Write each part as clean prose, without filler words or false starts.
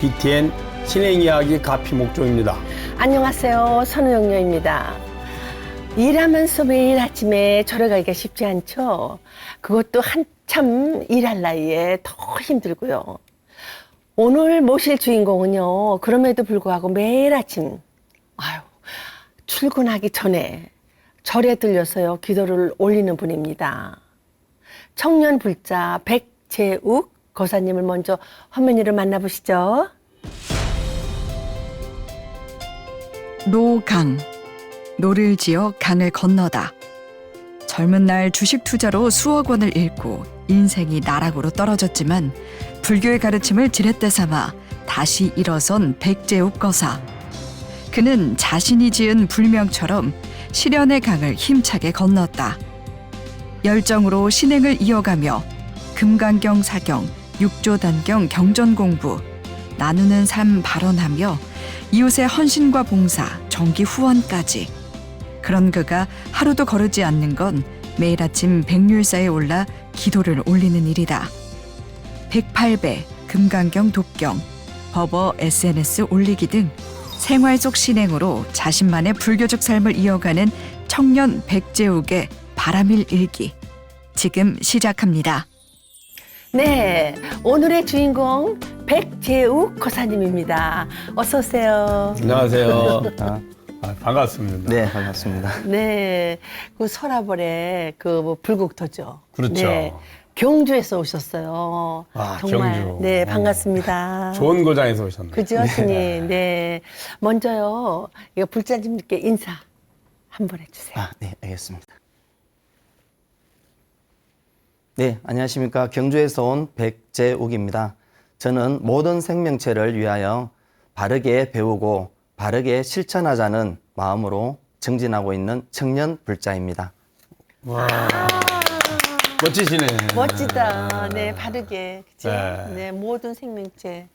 BTN 신행이야기 가피 목조입니다. 안녕하세요. 선우영녀입니다. 일하면서 매일 아침에 절에 가기가 쉽지 않죠. 그것도 한참 일할 나이에 더 힘들고요. 오늘 모실 주인공은요. 그럼에도 불구하고 매일 아침 출근하기 전에 절에 들려서요. 기도를 올리는 분입니다. 청년 불자 백재욱 거사님을 먼저 화면 위로 만나보시죠. 노강, 노를 지어 강을 건너다. 젊은 날 주식 투자로 수억 원을 잃고 인생이 나락으로 떨어졌지만 불교의 가르침을 지렛대 삼아 다시 일어선 백재욱 거사. 그는 자신이 지은 불명처럼 시련의 강을 힘차게 건넜다. 열정으로 신행을 이어가며 금강경 사경, 육조단경 경전 공부, 나누는 삶 발언하며 이웃의 헌신과 봉사, 정기 후원까지. 그런 그가 하루도 거르지 않는 건 매일 아침 백률사에 올라 기도를 올리는 일이다. 108배, 금강경 독경, 법어 SNS 올리기 등 생활 속 신행으로 자신만의 불교적 삶을 이어가는 청년 백재욱의 바람일 일기. 지금 시작합니다. 네, 오늘의 주인공 백재욱 거사님입니다. 어서 오세요. 안녕하세요. 반갑습니다. 네, 반갑습니다. 네, 그 설화벌의 그 불국토죠. 그렇죠. 네, 경주에서 오셨어요. 정말 경주. 네, 반갑습니다. 좋은 고장에서 오셨네요. 그죠, 스님. 네, 먼저요, 이거 불자님께 인사 한번 해주세요. 네, 알겠습니다. 네, 안녕하십니까. 경주에서 온 백재욱입니다. 저는 모든 생명체를 위하여 바르게 배우고 바르게 실천하자는 마음으로 정진하고 있는 청년 불자입니다. 와, 멋지시네. 멋지다. 네, 바르게. 그치? 네. 네, 모든 생명체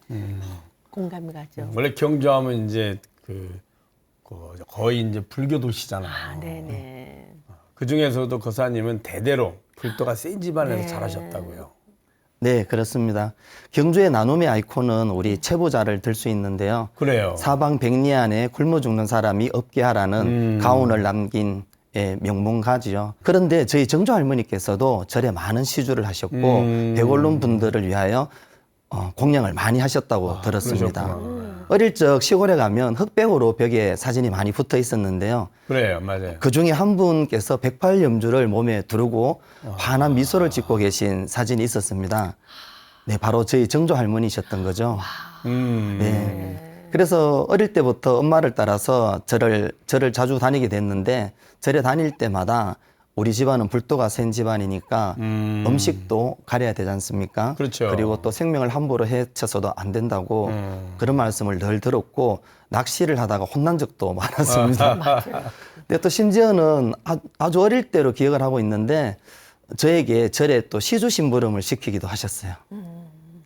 공감이 가죠. 원래 경주하면 이제 거의 이제 불교 도시잖아요. 네네. 그 중에서도 거사님은 대대로 불도가 센 집안에서 네. 자라셨다고요. 네, 그렇습니다. 경주의 나눔의 아이콘은 우리 채부자를 들 수 있는데요. 그래요. 사방 백리 안에 굶어 죽는 사람이 없게 하라는 가훈을 남긴 명문가지요. 그런데 저희 정조 할머니께서도 절에 많은 시주를 하셨고 백올름 분들을 위하여 공양을 많이 하셨다고 들었습니다. 그러셨구나. 어릴 적 시골에 가면 흑백으로 벽에 사진이 많이 붙어 있었는데요. 그래요, 맞아요. 그 중에 한 분께서 108염주를 몸에 두르고 환한 미소를 짓고 계신 사진이 있었습니다. 네, 바로 저희 정조 할머니셨던 거죠. 네. 그래서 어릴 때부터 엄마를 따라서 절을 자주 다니게 됐는데 절에 다닐 때마다 우리 집안은 불도가 센 집안이니까 음식도 가려야 되지 않습니까? 그렇죠. 그리고 또 생명을 함부로 해쳐서도 안 된다고 그런 말씀을 늘 들었고 낚시를 하다가 혼난 적도 많았습니다. 근데 또 심지어는 아주 어릴 때로 기억을 하고 있는데 저에게 절에 또 시주 심부름을 시키기도 하셨어요.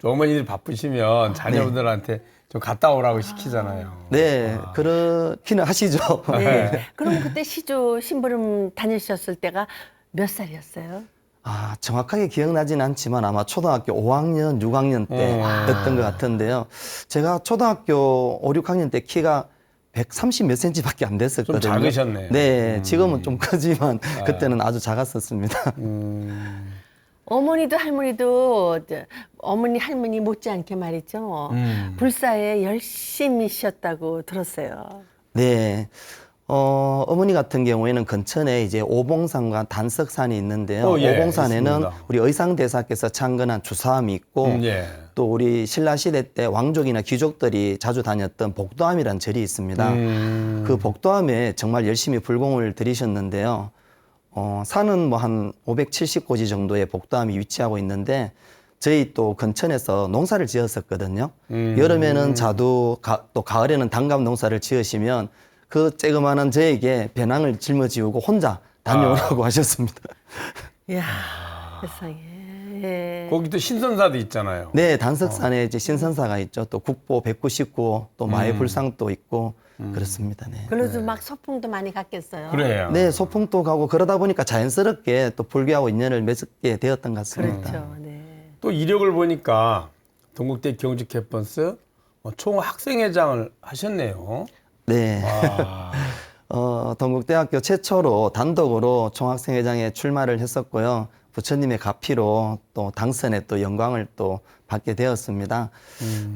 어머니들 바쁘시면 자녀분들한테 좀 갔다 오라고 시키잖아요. 네, 그렇기는 하시죠. 네. 그럼 그때 시주 심부름 다니셨을 때가 몇 살이었어요? 정확하게 기억나진 않지만 아마 초등학교 5학년, 6학년 때였던 것 같은데요. 제가 초등학교 5, 6학년 때 키가 130 몇 센치밖에 안 됐었거든요. 좀 작으셨네요. 네, 지금은 좀 크지만 그때는 아주 작았었습니다. 어머니도 할머니도 어머니 할머니 못지않게 말이죠. 불사에 열심히 쉬었다고 들었어요. 네. 어머니 같은 경우에는 근천에 이제 오봉산과 단석산이 있는데요. 예, 오봉산에는 있습니다. 우리 의상대사께서 창건한 주사함이 있고 예. 또 우리 신라시대 때 왕족이나 귀족들이 자주 다녔던 복도암이라는 절이 있습니다. 그 복도암에 정말 열심히 불공을 들이셨는데요. 산은 뭐 한 570고지 정도의 복도암이 위치하고 있는데 저희 또 근천에서 농사를 지었었거든요. 여름에는 자두, 또 가을에는 단감 농사를 지으시면 그 쬐그마한 저에게 배낭을 짊어지우고 혼자 다녀오라고 하셨습니다. 이야, 세상에. 예. 거기도 신선사도 있잖아요. 네, 단석산에 이제 신선사가 있죠. 또 국보 199호, 또 마해불상도 있고 그렇습니다. 네. 그래도 막 소풍도 많이 갔겠어요. 그래요. 네, 소풍도 가고 그러다 보니까 자연스럽게 또 불교하고 인연을 맺게 되었던 것 같습니다. 그렇죠. 네. 또 이력을 보니까 동국대 경주 캠퍼스 총학생회장을 하셨네요. 네. 와. 동국대학교 최초로 단독으로 총학생회장에 출마를 했었고요. 부처님의 가피로 또 당선에 또 영광을 또 받게 되었습니다.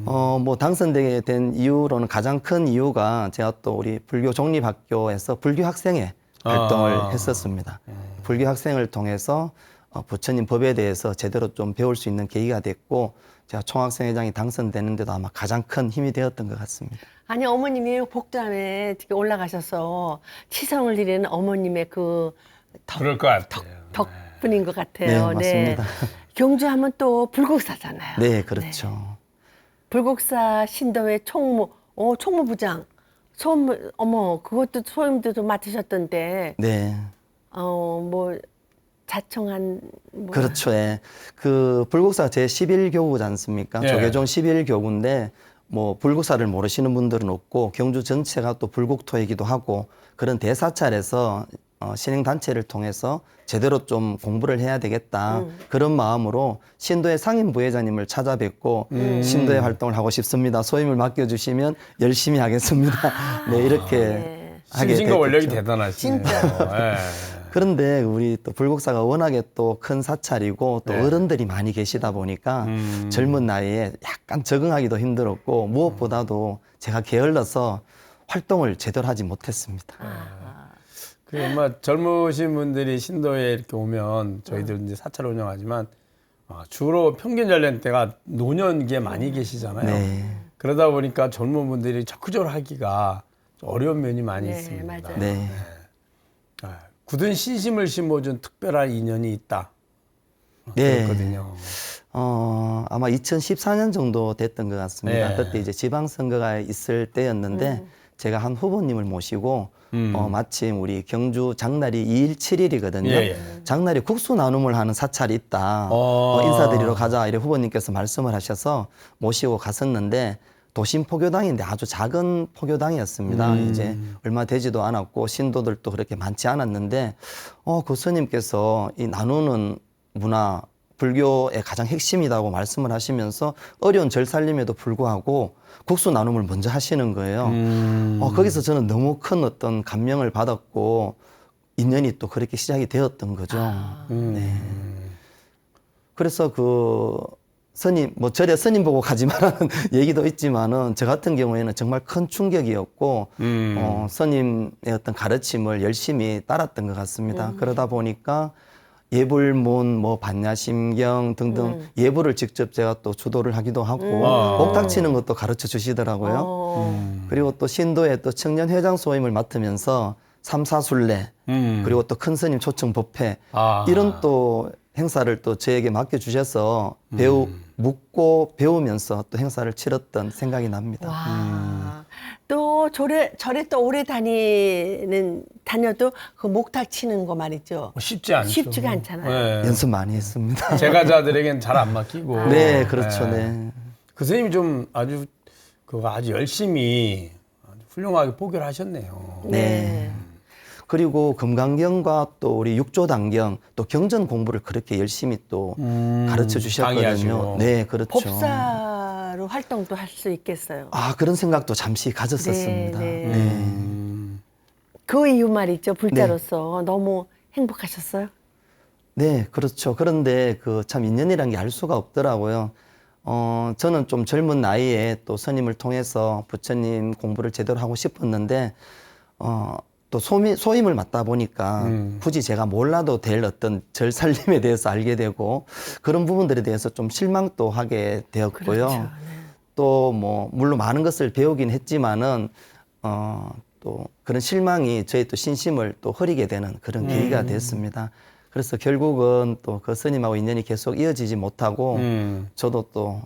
뭐 당선되게 된 이유로는 가장 큰 이유가 제가 또 우리 불교 종립학교에서 불교 학생회 활동을 했었습니다. 불교 학생을 통해서 부처님 법에 대해서 제대로 좀 배울 수 있는 계기가 됐고 제가 총학생회장이 당선되는데도 아마 가장 큰 힘이 되었던 것 같습니다. 아니 어머님이 복담에 이렇게 올라가셔서 치성을 드리는 어머님의 그 그럴 것 같아요. 덕분인 것 같아요. 네, 맞습니다. 경주하면 또 불국사잖아요. 네, 그렇죠. 불국사 신도의 총무부장, 그것도 소임도 맡으셨던데, 네. 뭐 자청한 그렇죠. 예. 그 불국사 제11교구지 않습니까? 예. 조계종 11교구인데 뭐 불국사를 모르시는 분들은 없고 경주 전체가 또 불국토이기도 하고 그런 대사찰에서 신행단체를 통해서 제대로 좀 공부를 해야 되겠다. 그런 마음으로 신도의 상임 부회장님을 찾아뵙고 신도의 활동을 하고 싶습니다. 소임을 맡겨주시면 열심히 하겠습니다. 네, 이렇게 네. 하게 신신과 원력이 됐죠. 대단하시네요. 진짜. 예. 그런데 우리 또 불국사가 워낙에 또 큰 사찰이고 또 네. 어른들이 많이 계시다 보니까 젊은 나이에 약간 적응하기도 힘들었고 무엇보다도 제가 게을러서 활동을 제대로 하지 못했습니다. 그 아마 젊으신 분들이 신도에 이렇게 오면 저희들 이제 사찰 운영하지만 주로 평균 연령대가 노년기에 많이 계시잖아요. 네. 그러다 보니까 젊은 분들이 적극적으로 하기가 좀 어려운 면이 많이 네, 있습니다. 맞아요. 네. 굳은 신심을 심어준 특별한 인연이 있다. 네. 그랬거든요. 아마 2014년 정도 됐던 것 같습니다. 네. 그때 이제 지방선거가 있을 때였는데 제가 한 후보님을 모시고 마침 우리 경주 장날이 2일 7일이거든요. 예, 예. 장날이 국수 나눔을 하는 사찰이 있다. 어. 인사드리러 가자. 이래 후보님께서 말씀을 하셔서 모시고 갔었는데 도심 포교당인데 아주 작은 포교당이었습니다. 이제 얼마 되지도 않았고 신도들도 그렇게 많지 않았는데 그 스님께서 이 나누는 문화 불교의 가장 핵심이라고 말씀을 하시면서 어려운 절 살림에도 불구하고 국수 나눔을 먼저 하시는 거예요. 거기서 저는 너무 큰 어떤 감명을 받았고 인연이 또 그렇게 시작이 되었던 거죠. 네. 그래서 그 스님, 뭐 절에 스님 보고 가지 말라는 얘기도 있지만은 저 같은 경우에는 정말 큰 충격이었고 스님의 어떤 가르침을 열심히 따랐던 것 같습니다. 그러다 보니까 예불문, 뭐 반야심경 등등 예불을 직접 제가 또 주도를 하기도 하고 목탁 치는 것도 가르쳐 주시더라고요. 그리고 또 신도의 또 청년 회장 소임을 맡으면서 삼사순례 그리고 또 큰 스님 초청 법회 이런 또 행사를 또 저에게 맡겨주셔서 묻고 배우면서 또 행사를 치렀던 생각이 납니다. 와. 또 절에 또 오래 다녀도 그 목탁 치는 거 말이죠. 쉽지 않죠. 쉽지가 않잖아요. 네. 연습 많이 했습니다. 제가자들에겐 잘 안 맡기고. 네, 그렇죠. 네. 그 선생님이 좀 아주 열심히 아주 훌륭하게 포교를 하셨네요. 네. 그리고 금강경과 또 우리 육조단경 또 경전 공부를 그렇게 열심히 또 가르쳐 주셨거든요. 강의하시고. 네, 그렇죠. 법사로 활동도 할 수 있겠어요. 그런 생각도 잠시 가졌었습니다. 네, 네. 네. 그 이유 말이죠. 불자로서 너무 행복하셨어요? 네, 그렇죠. 그런데 그 참 인연이란 게 알 수가 없더라고요. 저는 좀 젊은 나이에 또 스님을 통해서 부처님 공부를 제대로 하고 싶었는데, 또 소임을 맡다 보니까 굳이 제가 몰라도 될 어떤 절 살림에 대해서 알게 되고 그런 부분들에 대해서 좀 실망도 하게 되었고요. 그렇죠. 네. 또 뭐 물론 많은 것을 배우긴 했지만은 또 그런 실망이 저의 또 신심을 또 흐리게 되는 그런 계기가 됐습니다. 그래서 결국은 또 그 스님하고 인연이 계속 이어지지 못하고 저도 또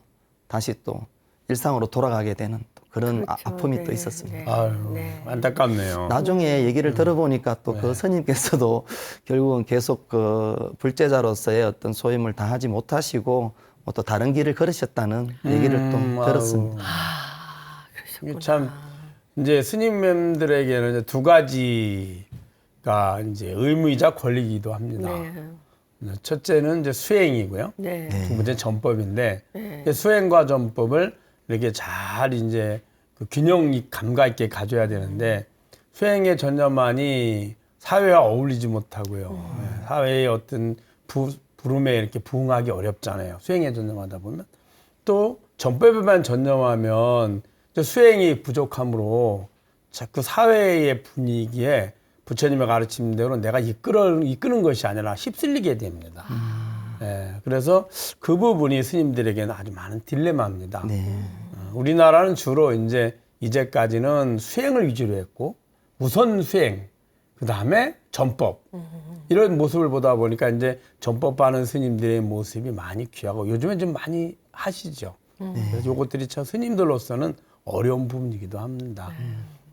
다시 또 일상으로 돌아가게 되는 또 그런 그렇죠. 아픔이 네, 또 있었습니다. 네. 아유, 네. 안타깝네요. 나중에 얘기를 들어보니까 또 그 스님께서도 결국은 계속 그 불제자로서의 어떤 소임을 다 하지 못하시고 뭐 또 다른 길을 걸으셨다는 얘기를 또 들었습니다. 이게 참 이제 스님들에게는 이제 두 가지가 이제 의무이자 권리이기도 합니다. 네. 첫째는 이제 수행이고요. 네. 두 번째 전법인데 네. 수행과 전법을 이렇게 잘 이제 그 균형 감각 있게 가져야 되는데 수행에 전념하니 사회와 어울리지 못하고요. 네, 사회의 어떤 부름에 이렇게 부응하기 어렵잖아요. 수행에 전념하다 보면 또 전법에만 전념하면 수행이 부족하므로 자꾸 사회의 분위기에 부처님의 가르침대로 내가 이끄는 것이 아니라 휩쓸리게 됩니다. 네, 그래서 그 부분이 스님들에게는 아주 많은 딜레마입니다. 네. 우리나라는 주로 이제까지는 수행을 위주로 했고 우선 수행, 그 다음에 전법 이런 모습을 보다 보니까 이제 전법하는 스님들의 모습이 많이 귀하고 요즘에 좀 많이 하시죠. 그래서 요것들이 참 스님들로서는 어려운 부분이기도 합니다.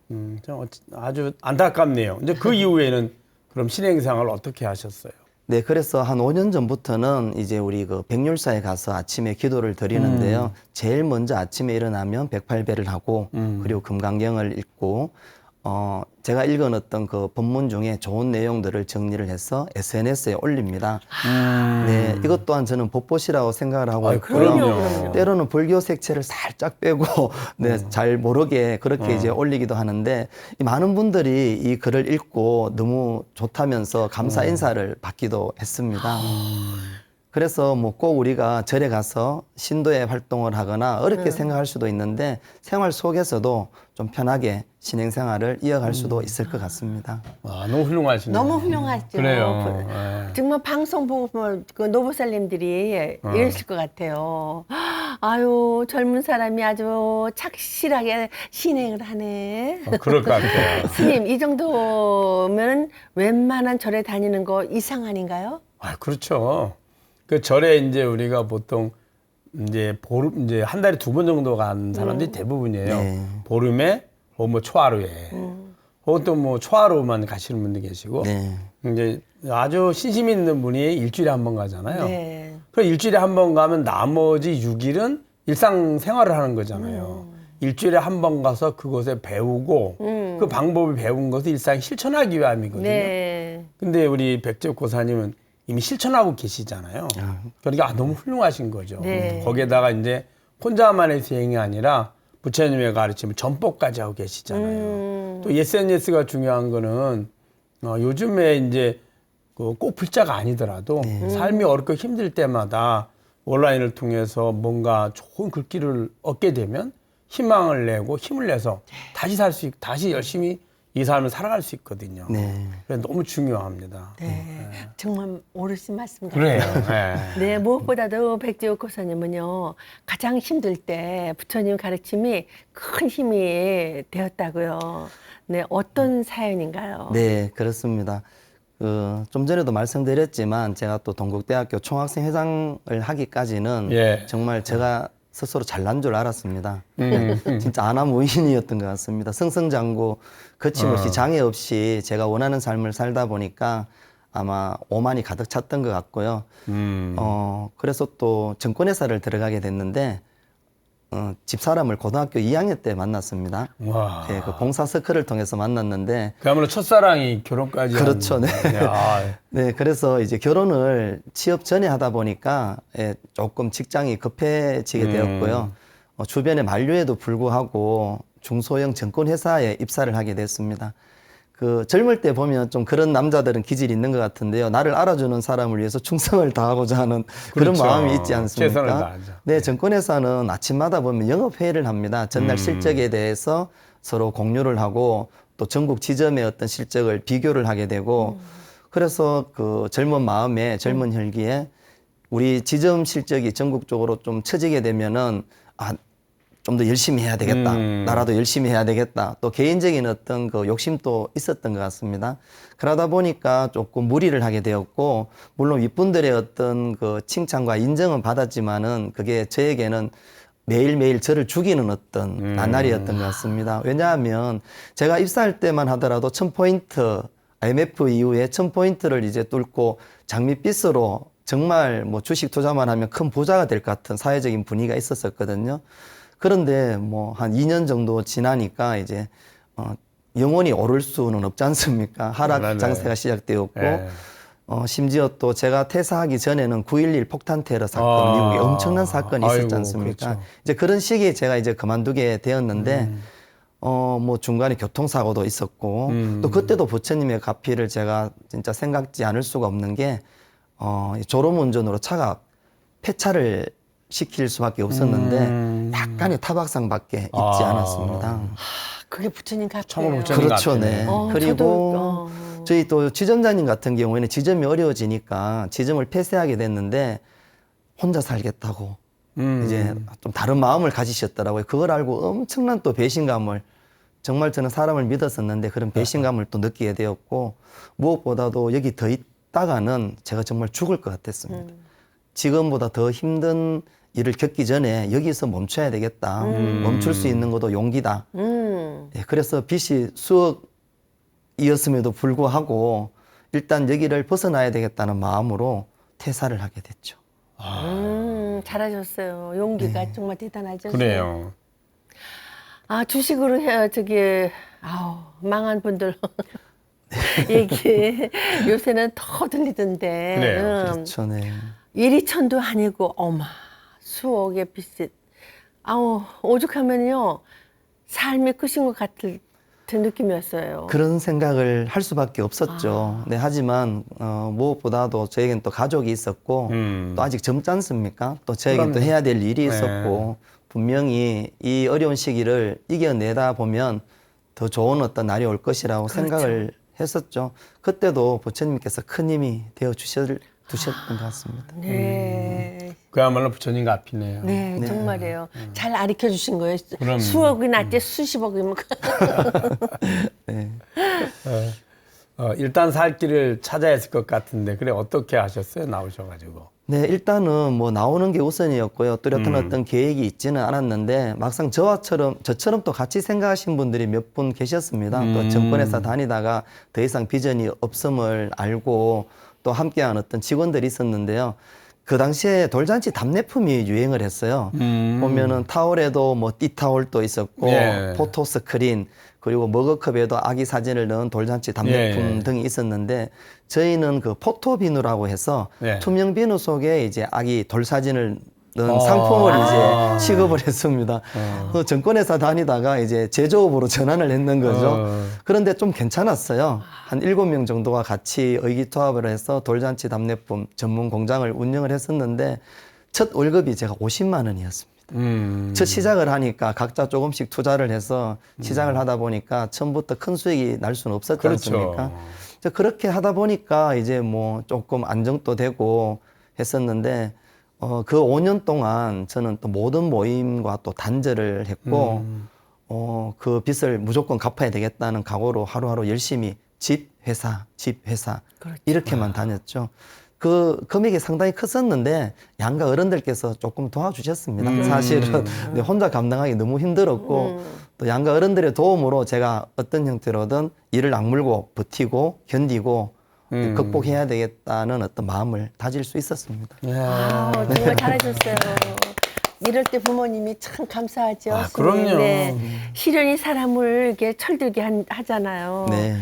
좀 아주 안타깝네요. 이제 그 이후에는 그럼 신행생활을 어떻게 하셨어요? 네, 그래서 한 5년 전부터는 이제 우리 그 백률사에 가서 아침에 기도를 드리는데요. 제일 먼저 아침에 일어나면 108배를 하고 그리고 금강경을 읽고 제가 읽은 어떤 그 법문 중에 좋은 내용들을 정리를 해서 SNS에 올립니다. 네, 이것 또한 저는 법보시라고 생각을 하고 있고요. 그럼요. 때로는 불교 색채를 살짝 빼고 네, 잘 모르게 그렇게 이제 올리기도 하는데 이 많은 분들이 이 글을 읽고 너무 좋다면서 감사 인사를 받기도 했습니다. 그래서 뭐 꼭 우리가 절에 가서 신도의 활동을 하거나 어렵게 생각할 수도 있는데 생활 속에서도 좀 편하게 신행생활을 이어갈 수도 있을 것 같습니다. 와, 너무 훌륭하시네요. 너무 훌륭하죠. 그래요. 정말 방송 보고 그 노부살님들이 이러실 것 같아요. 아유, 젊은 사람이 아주 착실하게 신행을 하네. 그럴 것 같아요. 스님, 이 정도면 웬만한 절에 다니는 거 이상 아닌가요? 그렇죠. 그 절에 이제 우리가 보통 이제 보름 이제 한 달에 2번 정도 간 사람들이 대부분이에요. 네. 보름에 뭐 초하루에. 그것도 뭐 초하루만 가시는 분도 계시고. 네. 이제 아주 신심 있는 분이 일주일에 한 번 가잖아요. 네. 그럼 일주일에 한 번 가면 나머지 6일은 일상생활을 하는 거잖아요. 일주일에 한 번 가서 그것에 배우고 그 방법을 배운 것을 일상에 실천하기 위함이거든요. 네. 근데 우리 백제옥 고사님은 이미 실천하고 계시잖아요. 그러니까 너무 훌륭하신 거죠. 네. 거기에다가 이제 혼자만의 수행이 아니라 부처님의 가르침을 전법까지 하고 계시잖아요. 또 SNS가 중요한 거는 요즘에 이제 꼭 불자가 아니더라도 삶이 어렵고 힘들 때마다 온라인을 통해서 뭔가 좋은 글귀를 얻게 되면 희망을 내고 힘을 내서 다시 열심히 이 삶을 살아갈 수 있거든요. 네. 그래서 너무 중요합니다. 네. 정말 옳으신 말씀 그래요. 같아요. 네. 네, 무엇보다도 백지옥 고사님은요, 가장 힘들 때 부처님 가르침이 큰 힘이 되었다고요. 네, 어떤 사연인가요? 네, 그렇습니다. 좀 전에도 말씀드렸지만 제가 또 동국대학교 총학생 회장을 하기까지는 예. 정말 제가 스스로 잘난 줄 알았습니다. 진짜 아나무인이었던 것 같습니다. 승승장구 거침없이 장애 없이 제가 원하는 삶을 살다 보니까 아마 오만이 가득 찼던 것 같고요. 그래서 또 정권회사를 들어가게 됐는데 집사람을 고등학교 2학년 때 만났습니다. 와. 네, 그 봉사 서클을 통해서 만났는데 그야말로 첫사랑이 결혼까지 그렇죠, 하는 네. 건데, 네, 그래서 이제 결혼을 취업 전에 하다 보니까 조금 직장이 급해지게 되었고요. 주변의 만류에도 불구하고 중소형 정권회사에 입사를 하게 됐습니다. 그 젊을 때 보면 좀 그런 남자들은 기질이 있는 것 같은데요. 나를 알아주는 사람을 위해서 충성을 다하고 하는 그런 그렇죠. 마음이 있지 최선을 않습니까? 다하죠. 네, 정권회사는 아침마다 보면 영업회의를 합니다. 전날 실적에 대해서 서로 공유를 하고 또 전국 지점의 어떤 실적을 비교를 하게 되고 그래서 그 젊은 마음에 젊은 혈기에 우리 지점 실적이 전국적으로 좀 처지게 되면은 좀 더 열심히 해야 되겠다. 나라도 열심히 해야 되겠다. 또 개인적인 어떤 그 욕심도 있었던 것 같습니다. 그러다 보니까 조금 무리를 하게 되었고, 물론 윗분들의 어떤 그 칭찬과 인정은 받았지만은 그게 저에게는 매일매일 저를 죽이는 어떤 나날이었던 것 같습니다. 왜냐하면 제가 입사할 때만 하더라도 1000포인트, IMF 이후에 1000포인트를 이제 뚫고 장밋빛으로 정말 뭐 주식 투자만 하면 큰 부자가 될 것 같은 사회적인 분위기가 있었었거든요. 그런데 뭐 한 2년 정도 지나니까 이제 영원히 오를 수는 없지 않습니까? 하락 맞아요. 장세가 시작되었고 네. 심지어 또 제가 퇴사하기 전에는 9.11 폭탄 테러 사건, 미국에 엄청난 사건이 있었지 아이고, 않습니까? 그렇죠. 이제 그런 시기에 제가 이제 그만두게 되었는데, 뭐 중간에 교통사고도 있었고, 또 그때도 부처님의 가피를 제가 진짜 생각지 않을 수가 없는 게, 졸음운전으로 차가 폐차를 시킬 수밖에 없었는데, 약간의 타박상밖에 있지 않았습니다. 그게 부처님 같아요. 참으로 부처님 그렇죠, 같아요. 네. 저도, 그리고 저희 또 지점장님 같은 경우에는 지점이 어려워지니까 지점을 폐쇄하게 됐는데 혼자 살겠다고 이제 좀 다른 마음을 가지셨더라고요. 그걸 알고 엄청난 또 배신감을, 정말 저는 사람을 믿었었는데 그런 배신감을 또 느끼게 되었고, 무엇보다도 여기 더 있다가는 제가 정말 죽을 것 같았습니다. 지금보다 더 힘든 일을 겪기 전에 여기서 멈춰야 되겠다. 멈출 수 있는 것도 용기다. 예, 그래서 빚이 수억이었음에도 불구하고 일단 여기를 벗어나야 되겠다는 마음으로 퇴사를 하게 됐죠. 잘하셨어요. 용기가 정말 대단하죠. 그래요. 아, 주식으로 해야 망한 분들 얘기 요새는 더 들리던데. 그래요. 그렇죠, 네. 일이천도 아니고 수억의 빚이 오죽하면요 삶이 끝인 것 같은 느낌이었어요. 그런 생각을 할 수밖에 없었죠. 네, 하지만 무엇보다도 저에겐 또 가족이 있었고 또 아직 젊지 않습니까? 또 저에겐 또 해야 될 일이 있었고 분명히 이 어려운 시기를 이겨내다 보면 더 좋은 어떤 날이 올 것이라고 생각을 했었죠. 그때도 부처님께서 큰 힘이 되어 주셨던 것 같습니다. 네. 그야말로 부처님 앞이네요. 네, 정말이에요. 잘 가르쳐 주신 거예요. 그럼요. 수억이 낫지 수십억이면. 네. 일단 살 길을 찾아야 했을 것 같은데 그래 어떻게 하셨어요? 나오셔가지고. 네, 일단은 뭐 나오는 게 우선이었고요. 뚜렷한 어떤 계획이 있지는 않았는데 막상 저처럼 또 같이 생각하신 분들이 몇 분 계셨습니다. 또 정권회사 다니다가 더 이상 비전이 없음을 알고 또 함께한 어떤 직원들이 있었는데요. 그 당시에 돌잔치 답례품이 유행을 했어요. 보면은 타올에도 뭐 띠타올도 있었고 예. 포토 스크린 그리고 머그컵에도 아기 사진을 넣은 돌잔치 답례품 예. 등이 있었는데 저희는 그 포토 비누라고 해서 예. 투명 비누 속에 이제 아기 돌 사진을 넣은 상품을 이제 취급을 했습니다. 그 정권회사 다니다가 이제 제조업으로 전환을 했는 거죠. 그런데 좀 괜찮았어요. 한 7명 정도가 같이 의기투합을 해서 돌잔치 답례품 전문 공장을 운영을 했었는데 첫 월급이 제가 50만 원이었습니다. 첫 시작을 하니까 각자 조금씩 투자를 해서 시작을 하다 보니까 처음부터 큰 수익이 날 수는 없었지 그렇죠. 않습니까? 그렇게 하다 보니까 이제 뭐 조금 안정도 되고 했었는데 그 5년 동안 저는 또 모든 모임과 또 단절을 했고 그 빚을 무조건 갚아야 되겠다는 각오로 하루하루 열심히 집, 회사 그렇죠. 이렇게만 다녔죠. 그 금액이 상당히 컸었는데 양가 어른들께서 조금 도와주셨습니다. 사실은 네, 혼자 감당하기 너무 힘들었고 또 양가 어른들의 도움으로 제가 어떤 형태로든 이를 악물고 버티고 견디고 극복해야 되겠다는 어떤 마음을 다질 수 있었습니다. 정말 잘하셨어요. 이럴 때 부모님이 참 감사하죠. 아, 그럼요. 네. 시련이 사람을 이렇게 철들게 하잖아요. 네.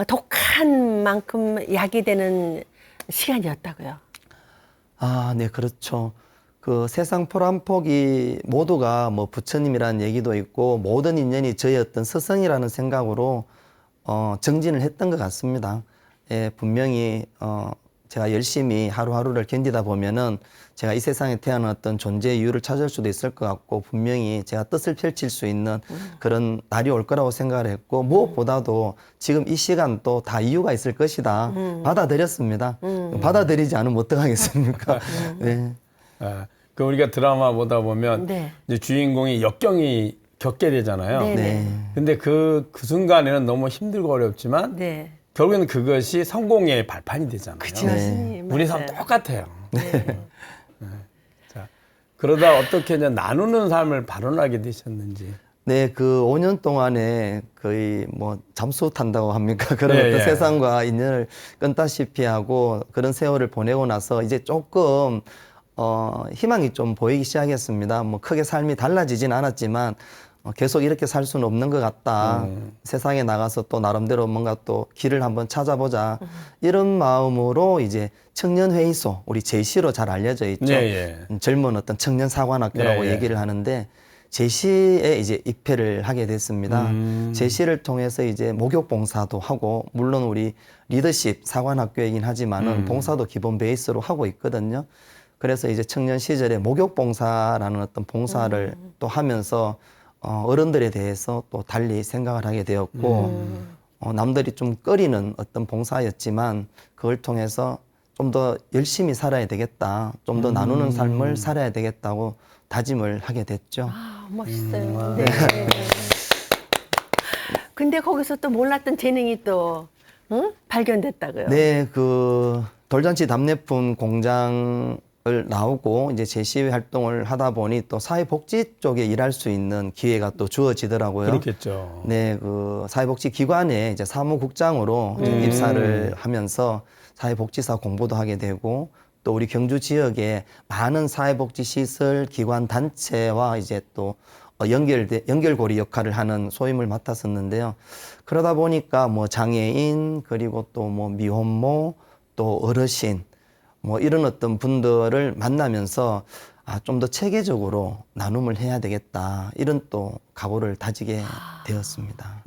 독한 만큼 약이 되는 시간이었다고요. 아, 네, 그렇죠. 그 세상 포란폭이 모두가 뭐 부처님이라는 얘기도 있고 모든 인연이 저희 어떤 스승이라는 생각으로 정진을 했던 것 같습니다. 예, 분명히 제가 열심히 하루하루를 견디다 보면은 제가 이 세상에 태어난 어떤 존재의 이유를 찾을 수도 있을 것 같고 분명히 제가 뜻을 펼칠 수 있는 그런 날이 올 거라고 생각을 했고 무엇보다도 지금 이 시간도 다 이유가 있을 것이다. 받아들였습니다. 받아들이지 않으면 어떡하겠습니까? 네. 그 우리가 드라마 보다 보면 네. 이제 주인공이 역경이 겪게 되잖아요. 네. 네. 근데 그 순간에는 너무 힘들고 어렵지만 네. 결국에는 그것이 성공의 발판이 되잖아요. 그치, 스님. 우리 삶 똑같아요. 자, 그러다 어떻게 이제 나누는 삶을 발언하게 되셨는지. 네, 그 5년 동안에 거의 뭐 잠수 탄다고 합니까? 그런 예, 어떤 예. 세상과 인연을 끊다시피 하고 그런 세월을 보내고 나서 이제 조금 희망이 좀 보이기 시작했습니다. 뭐 크게 삶이 달라지진 않았지만 계속 이렇게 살 수는 없는 것 같다. 세상에 나가서 또 나름대로 뭔가 또 길을 한번 찾아보자. 이런 마음으로 이제 청년회의소, 우리 제시로 잘 알려져 있죠. 예, 예. 젊은 어떤 청년 사관학교라고 예, 예. 얘기를 하는데 제시에 이제 입회를 하게 됐습니다. 제시를 통해서 이제 목욕 봉사도 하고, 물론 우리 리더십 사관학교이긴 하지만은 봉사도 기본 베이스로 하고 있거든요. 그래서 이제 청년 시절에 목욕 봉사라는 어떤 봉사를 또 하면서 어른들에 대해서 또 달리 생각을 하게 되었고, 남들이 좀 꺼리는 어떤 봉사였지만 그걸 통해서 좀 더 열심히 살아야 되겠다, 좀 더 나누는 삶을 살아야 되겠다고 다짐을 하게 됐죠. 아, 멋있어요. 네. 근데 거기서 또 몰랐던 재능이 또 발견됐다고요. 네, 그 돌잔치 답례품 공장을 나오고 이제 제시 활동을 하다 보니 또 사회복지 쪽에 일할 수 있는 기회가 또 주어지더라고요. 그렇겠죠. 네, 그 사회복지 기관에 이제 사무국장으로 이제 입사를 하면서 사회복지사 공부도 하게 되고, 또 우리 경주 지역에 많은 사회복지 시설 기관 단체와 이제 또 연결고리 역할을 하는 소임을 맡았었는데요. 그러다 보니까 뭐 장애인, 그리고 또 뭐 미혼모, 또 어르신, 뭐 이런 어떤 분들을 만나면서 좀 더 체계적으로 나눔을 해야 되겠다, 이런 또 각오를 다지게 되었습니다.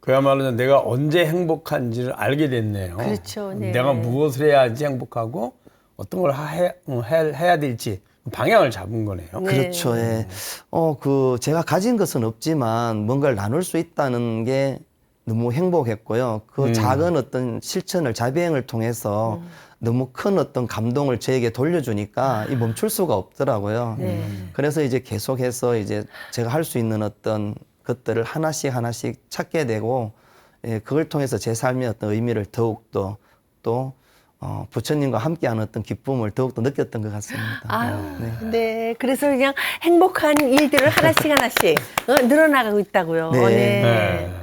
그야말로 내가 언제 행복한지를 알게 됐네요. 그렇죠. 네. 내가 무엇을 해야지 행복하고 어떤 걸 해야 될지 방향을 잡은 거네요. 네. 그렇죠. 예. 제가 가진 것은 없지만 뭔가를 나눌 수 있다는 게 너무 행복했고요. 그 작은 어떤 실천을, 자비행을 통해서 너무 큰 어떤 감동을 저에게 돌려주니까 이 멈출 수가 없더라고요. 네. 그래서 이제 계속해서 이제 제가 할 수 있는 어떤 것들을 하나씩 찾게 되고, 예, 그걸 통해서 제 삶의 어떤 의미를 더욱더 또 부처님과 함께하는 어떤 기쁨을 더욱더 느꼈던 것 같습니다. 아유, 네. 그래서 그냥 행복한 일들을 하나씩 늘어나가고 있다고요. 네. 네.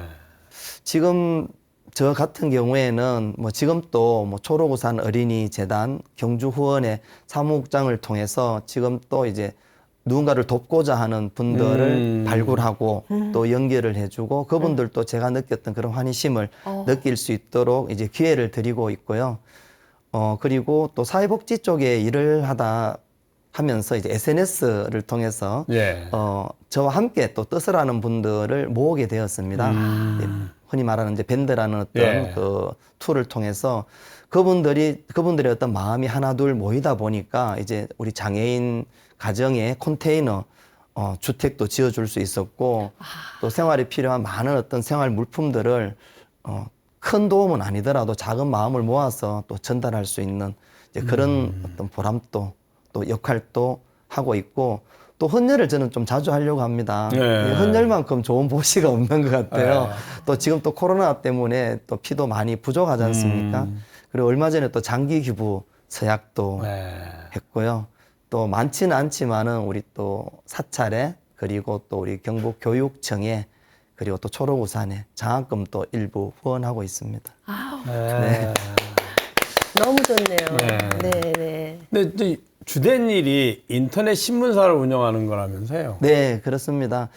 지금 저 같은 경우에는 뭐 지금 또 뭐 초록우산 어린이 재단 경주 후원의 사무국장을 통해서 지금 또 이제 누군가를 돕고자 하는 분들을 발굴하고 또 연결을 해주고, 그분들도 제가 느꼈던 그런 환희심을 느낄 수 있도록 이제 기회를 드리고 있고요. 그리고 또 사회복지 쪽에 일을 하면서 이제 SNS를 통해서 예. 저와 함께 또 뜻을 하는 분들을 모으게 되었습니다. 예, 흔히 말하는 이제 밴드라는 어떤 예. 그 툴을 통해서 그분들의 어떤 마음이 하나둘 모이다 보니까 이제 우리 장애인 가정에 컨테이너 주택도 지어줄 수 있었고, 또 생활에 필요한 많은 어떤 생활 물품들을 큰 도움은 아니더라도 작은 마음을 모아서 또 전달할 수 있는 이제 그런 어떤 보람도 또 역할도 하고 있고, 또 헌혈을 저는 좀 자주 하려고 합니다. 네. 헌혈만큼 좋은 보시가 없는 것 같아요. 또 지금 또 코로나 때문에 또 피도 많이 부족하지 않습니까? 그리고 얼마 전에 또 장기 기부 서약도 했고요. 또 많지는 않지만은 우리 또 사찰에, 그리고 또 우리 경북교육청에, 그리고 또 초록우산에 장학금도 일부 후원하고 있습니다. 네. 너무 좋네요. 네. 네, 네. 근데 이제 주된 일이 인터넷 신문사를 운영하는 거라면서요? 네, 그렇습니다.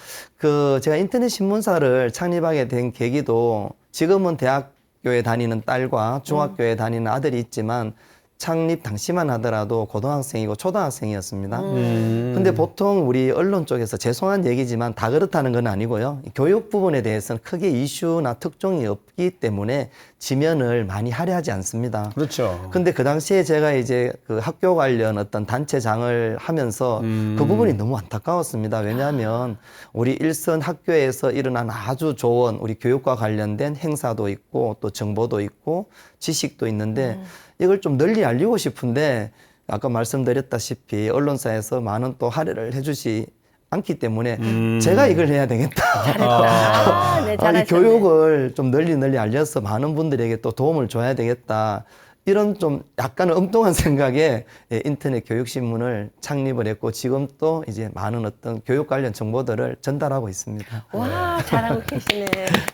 제가 인터넷 신문사를 창립하게 된 계기도, 지금은 대학교에 다니는 딸과 중학교에 다니는 아들이 있지만 창립 당시만 하더라도 고등학생이고 초등학생이었습니다. 근데 보통 우리 언론 쪽에서 죄송한 얘기지만 다 그렇다는 건 아니고요. 교육 부분에 대해서는 크게 이슈나 특종이 없기 때문에 지면을 많이 할애하지 않습니다. 그렇죠. 근데 그 당시에 제가 이제 그 학교 관련 어떤 단체장을 하면서 그 부분이 너무 안타까웠습니다. 왜냐하면 우리 일선 학교에서 일어난 아주 좋은 우리 교육과 관련된 행사도 있고 또 정보도 있고 지식도 있는데 이걸 좀 널리 알리고 싶은데 아까 말씀드렸다시피 언론사에서 많은 또 할애를 해주지 않기 때문에 제가 이걸 해야 되겠다. 잘했다. 네, 이 잘하셨네. 교육을 좀 널리 알려서 많은 분들에게 또 도움을 줘야 되겠다. 이런 좀 약간 엉뚱한 생각에 인터넷 교육신문을 창립을 했고 지금 또 이제 많은 어떤 교육 관련 정보들을 전달하고 있습니다. 와, 잘하고 계시네.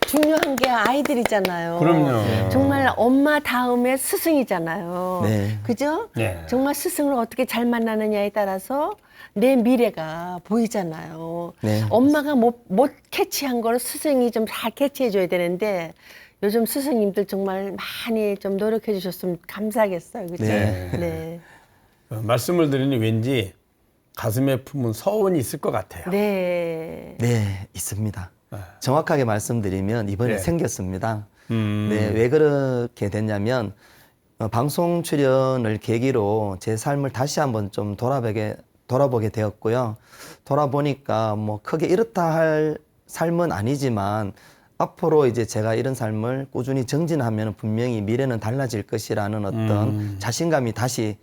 중요한 게 아이들이잖아요. 그럼요. 정말 엄마 다음에 스승이잖아요. 네. 그죠? 네. 정말 스승을 어떻게 잘 만나느냐에 따라서 내 미래가 보이잖아요. 네. 엄마가 못 캐치한 걸 스승이 좀 잘 캐치해줘야 되는데 요즘 스승님들 정말 많이 좀 노력해 주셨으면 감사하겠어요. 그죠? 네. 네. 말씀을 들으니 왠지 가슴에 품은 서운이 있을 것 같아요. 네. 네, 있습니다. 정확하게 말씀드리면 이번에 네. 생겼습니다. 네, 왜 그렇게 됐냐면 방송 출연을 계기로 제 삶을 다시 한번 좀 돌아보게 되었고요. 돌아보니까 뭐 크게 이렇다 할 삶은 아니지만 앞으로 이제 제가 이런 삶을 꾸준히 정진하면 분명히 미래는 달라질 것이라는 어떤 자신감이 다시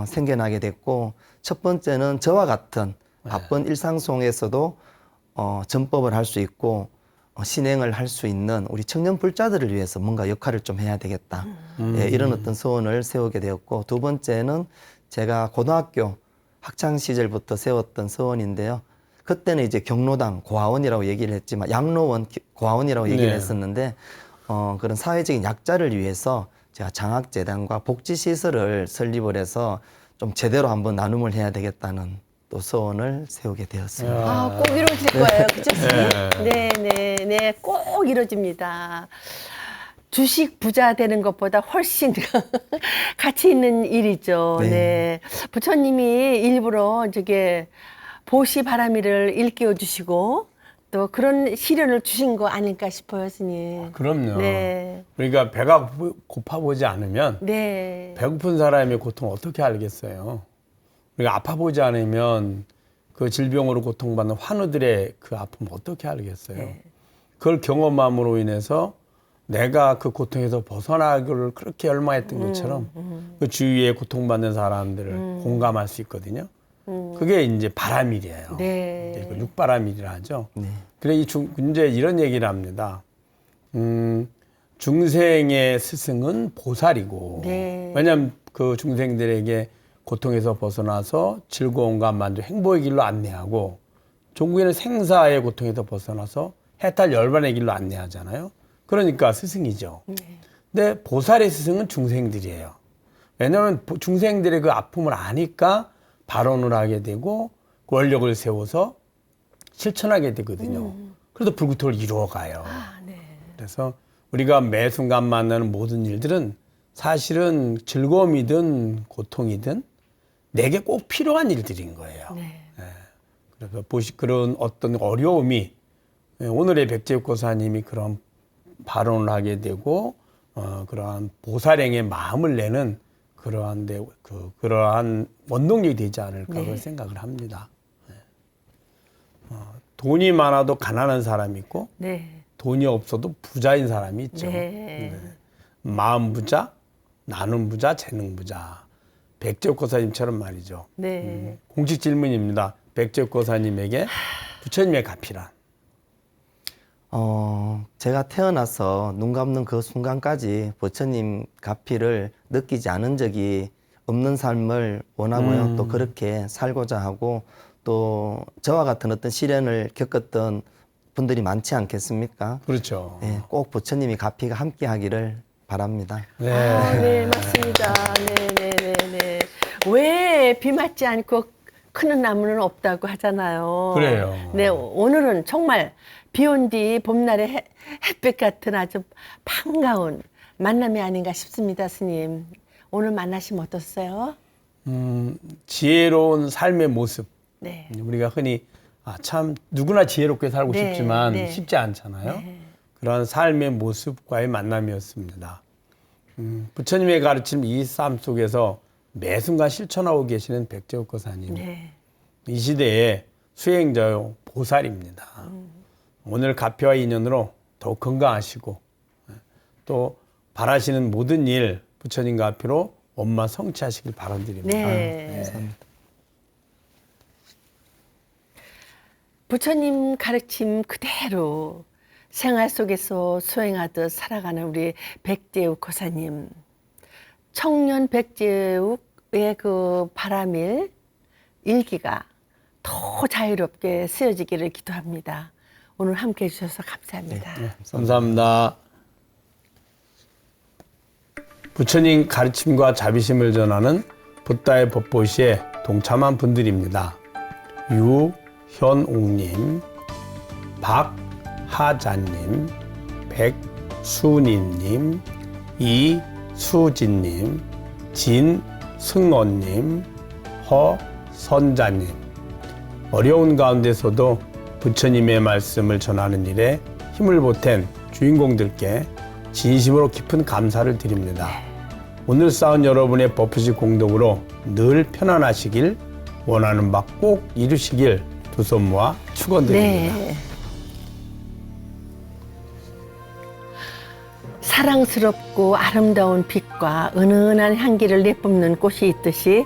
생겨나게 됐고, 첫 번째는 저와 같은 바쁜 일상 속에서도 전법을 할 수 있고 신행을 할 수 있는 우리 청년 불자들을 위해서 뭔가 역할을 좀 해야 되겠다. 예, 이런 어떤 소원을 세우게 되었고, 두 번째는 제가 고등학교 학창 시절부터 세웠던 소원인데요. 그때는 이제 경로당 고아원이라고 얘기를 했지만 양로원 고아원이라고 얘기를 네. 했었는데 그런 사회적인 약자를 위해서 제가 장학재단과 복지시설을 설립을 해서 좀 제대로 한번 나눔을 해야 되겠다는 또 소원을 세우게 되었습니다. 아, 꼭 이루어질 거예요. 그죠? 네, 네, 네. 꼭 이루어집니다. 주식 부자 되는 것보다 훨씬 가치 있는 일이죠. 네. 네. 부처님이 일부러 저게 보시 바라미를 일깨워 주시고 또 그런 시련을 주신 거 아닐까 싶어요, 스님. 그럼요. 네. 그러니까 배가 고파 보지 않으면 네. 배고픈 사람의 고통을 어떻게 알겠어요? 우리가 아파 보지 않으면 그 질병으로 고통받는 환우들의 그 아픔을 어떻게 알겠어요? 네. 그걸 경험함으로 인해서 내가 그 고통에서 벗어나기를 그렇게 열망했던 것처럼 그 주위에 고통받는 사람들을 공감할 수 있거든요. 그게 이제 바라밀이에요. 네. 이제 그 육바라밀이라 하죠. 네. 그래 이제 이런 얘기를 합니다. 중생의 스승은 보살이고, 네. 왜냐하면 그 중생들에게 고통에서 벗어나서 즐거움과 만족, 행복의 길로 안내하고, 종국에는 생사의 고통에서 벗어나서 해탈 열반의 길로 안내하잖아요. 그러니까 스승이죠. 근데 보살의 스승은 중생들이에요. 왜냐하면 중생들의 그 아픔을 아니까 발언을 하게 되고 권력을 세워서 실천하게 되거든요. 그래도 불구토를 이루어가요. 아, 네. 그래서 우리가 매 순간 만나는 모든 일들은 사실은 즐거움이든 고통이든 내게 꼭 필요한 일들인 거예요. 네. 그래서 그런 어떤 어려움이 오늘의 백제육고사님이 그런 발언을 하게 되고 그러한 보살행의 마음을 내는 그러한 원동력이 되지 않을까 그런 생각을 합니다. 돈이 많아도 가난한 사람이 있고 네. 돈이 없어도 부자인 사람이 있죠. 네. 마음 부자, 나눔 부자, 재능 부자. 백제육고사님처럼 말이죠. 네. 공식 질문입니다. 백제육고사님에게 부처님의 가피란? 제가 태어나서 눈 감는 그 순간까지 부처님 가피를 느끼지 않은 적이 없는 삶을 원하고요. 또 그렇게 살고자 하고, 또 저와 같은 어떤 시련을 겪었던 분들이 많지 않겠습니까? 그렇죠. 네, 꼭 부처님이 가피가 함께 하기를 바랍니다. 네. 아, 네, 맞습니다. 네, 네, 네, 네. 왜 비 맞지 않고 크는 나무는 없다고 하잖아요. 그래요. 네, 오늘은 정말 비 온 뒤 봄날의 햇빛 같은 아주 반가운 만남이 아닌가 싶습니다, 스님. 오늘 만나시면 어떠세요? 지혜로운 삶의 모습. 네. 우리가 흔히 참 누구나 지혜롭게 살고 네, 싶지만 네. 쉽지 않잖아요. 그런 삶의 모습과의 만남이었습니다. 부처님의 가르침 이 삶 속에서 매 순간 실천하고 계시는 백제육고사님. 네. 이 시대의 수행자요 보살입니다. 오늘 가피와 인연으로 더욱 건강하시고 또 바라시는 모든 일 부처님 가피로 원만 성취하시길 바라드립니다. 네. 감사합니다. 부처님 가르침 그대로 생활 속에서 수행하듯 살아가는 우리 백제육 고사님. 청년 백제욱의 그 바람일 일기가 더 자유롭게 쓰여지기를 기도합니다. 오늘 함께 해주셔서 감사합니다. 감사합니다. 부처님 가르침과 자비심을 전하는 붓다의 법보시에 동참한 분들입니다. 유현옥님, 박하자님, 백순희님, 이수진님, 진승원님, 허선자님. 어려운 가운데서도 부처님의 말씀을 전하는 일에 힘을 보탠 주인공들께 진심으로 깊은 감사를 드립니다. 오늘 쌓은 여러분의 법보시 공덕으로 늘 편안하시길, 원하는 바 꼭 이루시길 두 손 모아 축원드립니다. 네. 사랑스럽고 아름다운 빛과 은은한 향기를 내뿜는 꽃이 있듯이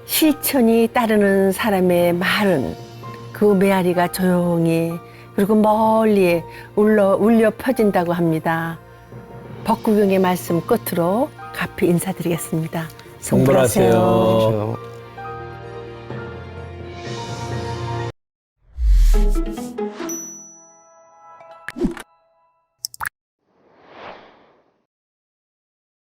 실천이 따르는 사람의 말은 그 메아리가 조용히 그리고 멀리 울려 퍼진다고 합니다. 법구경의 말씀 끝으로 가피 인사드리겠습니다. 성불하세요. 그렇죠.